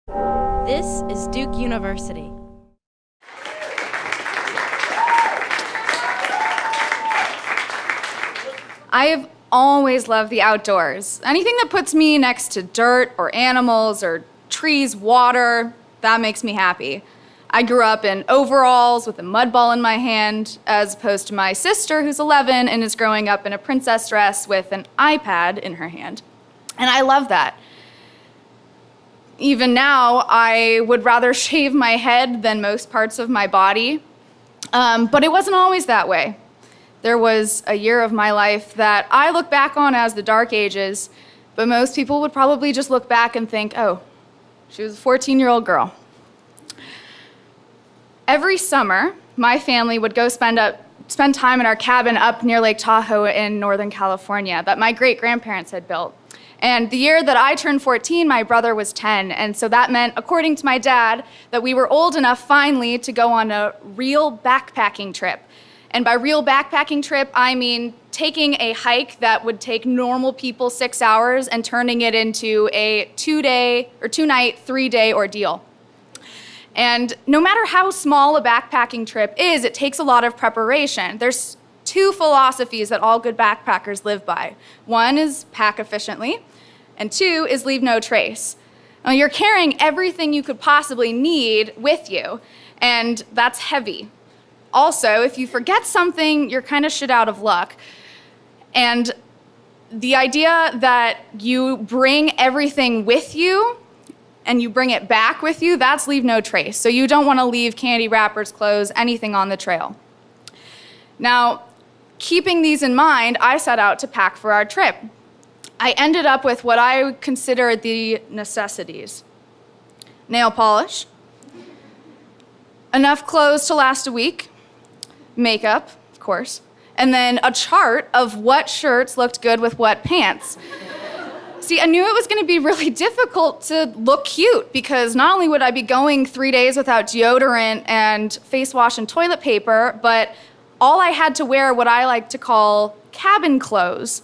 This is Duke University. I have always loved the outdoors. Anything that puts me next to dirt or animals or trees, water, that makes me happy. I grew up in overalls with a mud ball in my hand, as opposed to my sister, who's 11 and is growing up in a princess dress with an iPad in her hand. And I love that. Even now, I would rather shave my head than most parts of my body. But it wasn't always that way. There was a year of my life that I look back on as the dark ages, but most people would probably just look back and think, oh, she was a 14-year-old girl. Every summer, my family would go spend time in our cabin up near Lake Tahoe in Northern California that my great-grandparents had built. And the year that I turned 14, my brother was 10, and so that meant, according to my dad, that we were old enough finally to go on a real backpacking trip. And by real backpacking trip, I mean taking a hike that would take normal people 6 hours and turning it into a 2-day or 2-night, 3-day ordeal. And no matter how small a backpacking trip is, it takes a lot of preparation. There's 2 philosophies that all good backpackers live by. 1 is pack efficiently, and 2 is leave no trace. Now, you're carrying everything you could possibly need with you, and that's heavy. Also, if you forget something, you're kind of shit out of luck. And the idea that you bring everything with you and you bring it back with you, that's leave no trace. So you don't want to leave candy wrappers, clothes, anything on the trail. Now, keeping these in mind, I set out to pack for our trip. I ended up with what I consider the necessities. Nail polish, enough clothes to last a week, makeup, of course, and then a chart of what shirts looked good with what pants. See, I knew it was going to be really difficult to look cute because not only would I be going 3 days without deodorant and face wash and toilet paper, but all I had to wear what I like to call cabin clothes.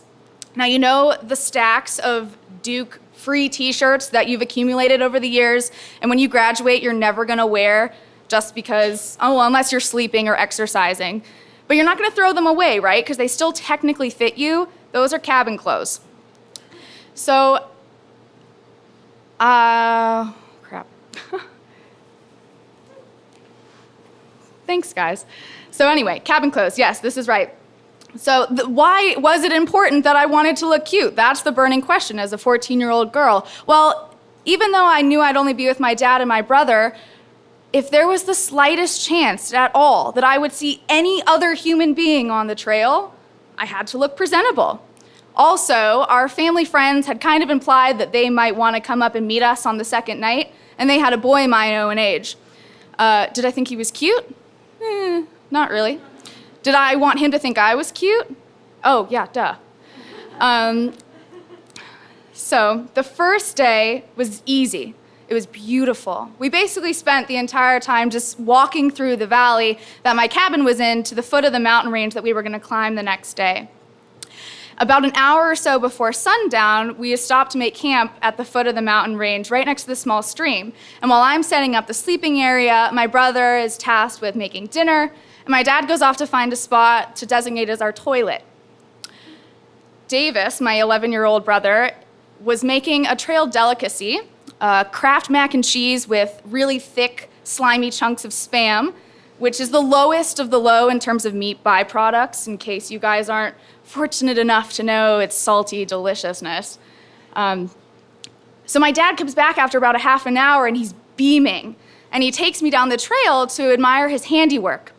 Now, you know the stacks of Duke free t-shirts that you've accumulated over the years, and when you graduate, you're never going to wear just because, oh, well, unless you're sleeping or exercising. But you're not going to throw them away, right? Because they still technically fit you. Those are cabin clothes. So, crap. Thanks, guys. So anyway, cabin clothes, yes, this is right. So why was it important that I wanted to look cute? That's the burning question as a 14-year-old girl. Well, even though I knew I'd only be with my dad and my brother, if there was the slightest chance at all that I would see any other human being on the trail, I had to look presentable. Also, our family friends had kind of implied that they might want to come up and meet us on the second night, and they had a boy my own age. Did I think he was cute? Not really. Did I want him to think I was cute? Oh, yeah, duh. So the first day was easy. It was beautiful. We basically spent the entire time just walking through the valley that my cabin was in to the foot of the mountain range that we were going to climb the next day. About an hour or so before sundown, we stopped to make camp at the foot of the mountain range right next to the small stream. And while I'm setting up the sleeping area, my brother is tasked with making dinner, and my dad goes off to find a spot to designate as our toilet. Davis, my 11-year-old brother, was making a trail delicacy, Kraft mac and cheese with really thick, slimy chunks of Spam, which is the lowest of the low in terms of meat byproducts, in case you guys aren't fortunate enough to know its salty deliciousness. So my dad comes back after about a half an hour and he's beaming, and he takes me down the trail to admire his handiwork.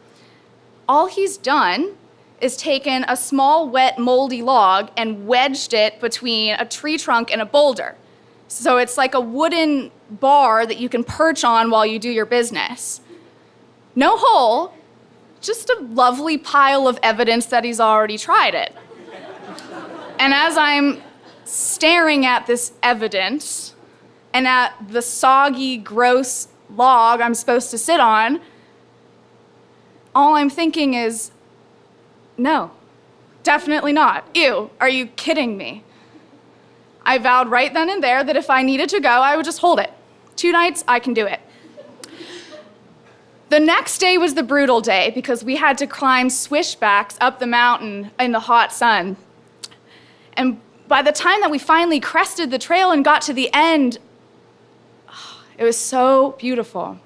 All he's done is taken a small, wet, moldy log and wedged it between a tree trunk and a boulder. So it's like a wooden bar that you can perch on while you do your business. No hole, just a lovely pile of evidence that he's already tried it. And as I'm staring at this evidence and at the soggy, gross log I'm supposed to sit on, all I'm thinking is, no, definitely not. Ew, are you kidding me? I vowed right then and there that if I needed to go, I would just hold it. 2 nights, I can do it. The next day was the brutal day because we had to climb swishbacks up the mountain in the hot sun. And by the time that we finally crested the trail and got to the end, it was so beautiful.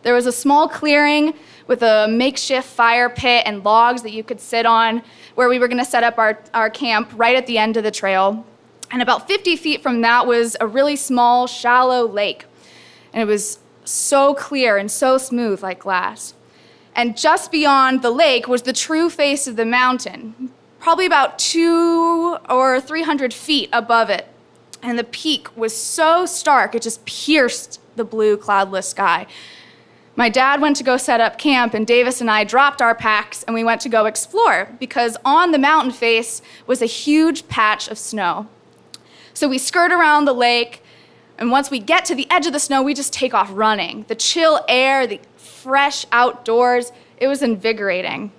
There was a small clearing with a makeshift fire pit and logs that you could sit on where we were gonna set up our camp right at the end of the trail. And about 50 feet from that was a really small, shallow lake. And it was so clear and so smooth like glass. And just beyond the lake was the true face of the mountain, probably about 200 or 300 feet above it. And the peak was so stark, it just pierced the blue, cloudless sky. My dad went to go set up camp, and Davis and I dropped our packs and we went to go explore because on the mountain face was a huge patch of snow. So we skirt around the lake, and once we get to the edge of the snow, we just take off running. The chill air, the fresh outdoors, it was invigorating.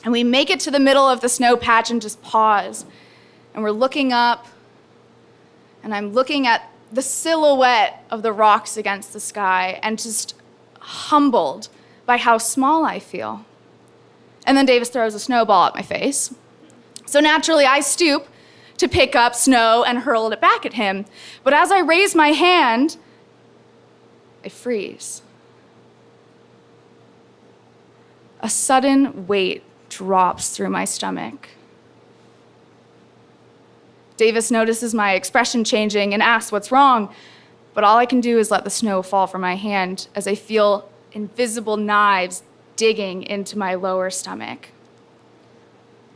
And we make it to the middle of the snow patch and just pause. And we're looking up, and I'm looking at the silhouette of the rocks against the sky and just humbled by how small I feel. And then Davis throws a snowball at my face. So naturally, I stoop to pick up snow and hurl it back at him. But as I raise my hand, I freeze. A sudden weight drops through my stomach. Davis notices my expression changing and asks what's wrong, but all I can do is let the snow fall from my hand as I feel invisible knives digging into my lower stomach.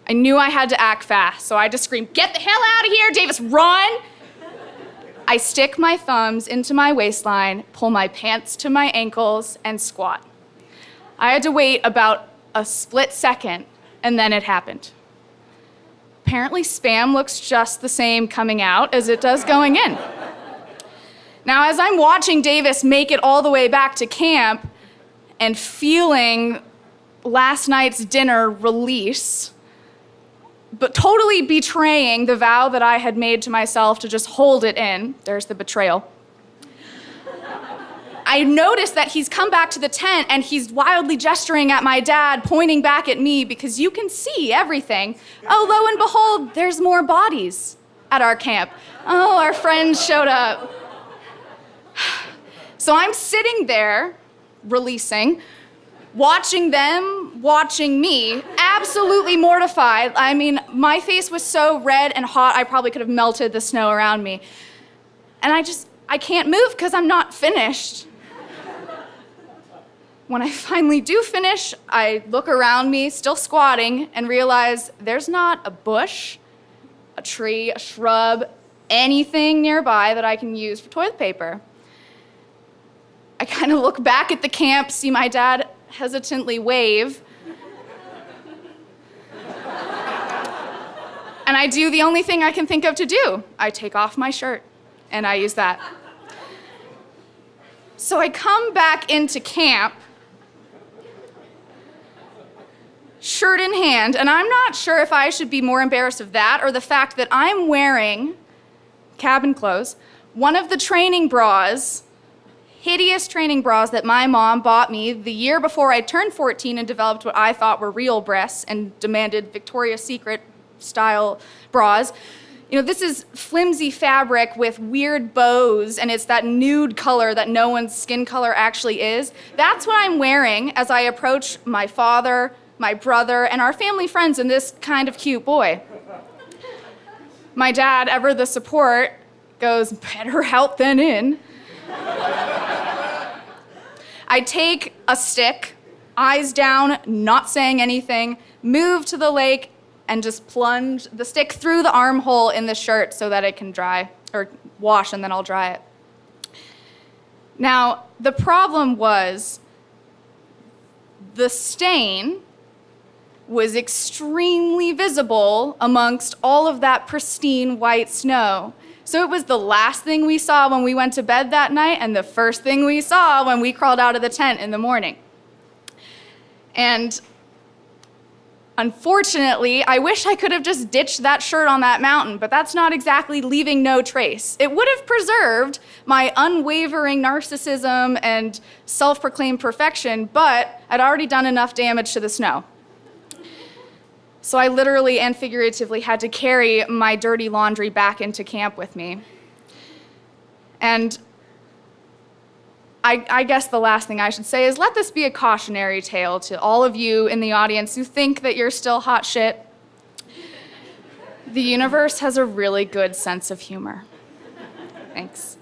I knew I had to act fast, so I just screamed, "Get the hell out of here, Davis, run!" I stick my thumbs into my waistline, pull my pants to my ankles, and squat. I had to wait about a split second, and then it happened. Apparently, Spam looks just the same coming out as it does going in. Now, as I'm watching Davis make it all the way back to camp and feeling last night's dinner release, but totally betraying the vow that I had made to myself to just hold it in, there's the betrayal, I noticed that he's come back to the tent and he's wildly gesturing at my dad, pointing back at me because you can see everything. Oh, lo and behold, there's more bodies at our camp. Oh, our friends showed up. So I'm sitting there, releasing, watching them, watching me, absolutely mortified. I mean, my face was so red and hot, I probably could have melted the snow around me. And I can't move because I'm not finished. When I finally do finish, I look around me, still squatting, and realize there's not a bush, a tree, a shrub, anything nearby that I can use for toilet paper. I kind of look back at the camp, see my dad hesitantly wave, and I do the only thing I can think of to do. I take off my shirt, and I use that. So I come back into camp, shirt in hand, and I'm not sure if I should be more embarrassed of that or the fact that I'm wearing cabin clothes, one of the training bras, hideous training bras that my mom bought me the year before I turned 14 and developed what I thought were real breasts and demanded Victoria's Secret style bras. You know, this is flimsy fabric with weird bows, and it's that nude color that no one's skin color actually is. That's what I'm wearing as I approach my father, my brother, and our family friends and this kind of cute boy. My dad, ever the support, goes, "Better out than in." I take a stick, eyes down, not saying anything, move to the lake, and just plunge the stick through the armhole in the shirt so that it can dry, or wash, and then I'll dry it. Now, the problem was the stain was extremely visible amongst all of that pristine white snow. So it was the last thing we saw when we went to bed that night and the first thing we saw when we crawled out of the tent in the morning. And Unfortunately, I wish I could have just ditched that shirt on that mountain, but that's not exactly leaving no trace. It would have preserved my unwavering narcissism and self-proclaimed perfection, but I'd already done enough damage to the snow. So I literally and figuratively had to carry my dirty laundry back into camp with me. And I guess the last thing I should say is let this be a cautionary tale to all of you in the audience who think that you're still hot shit. The universe has a really good sense of humor. Thanks.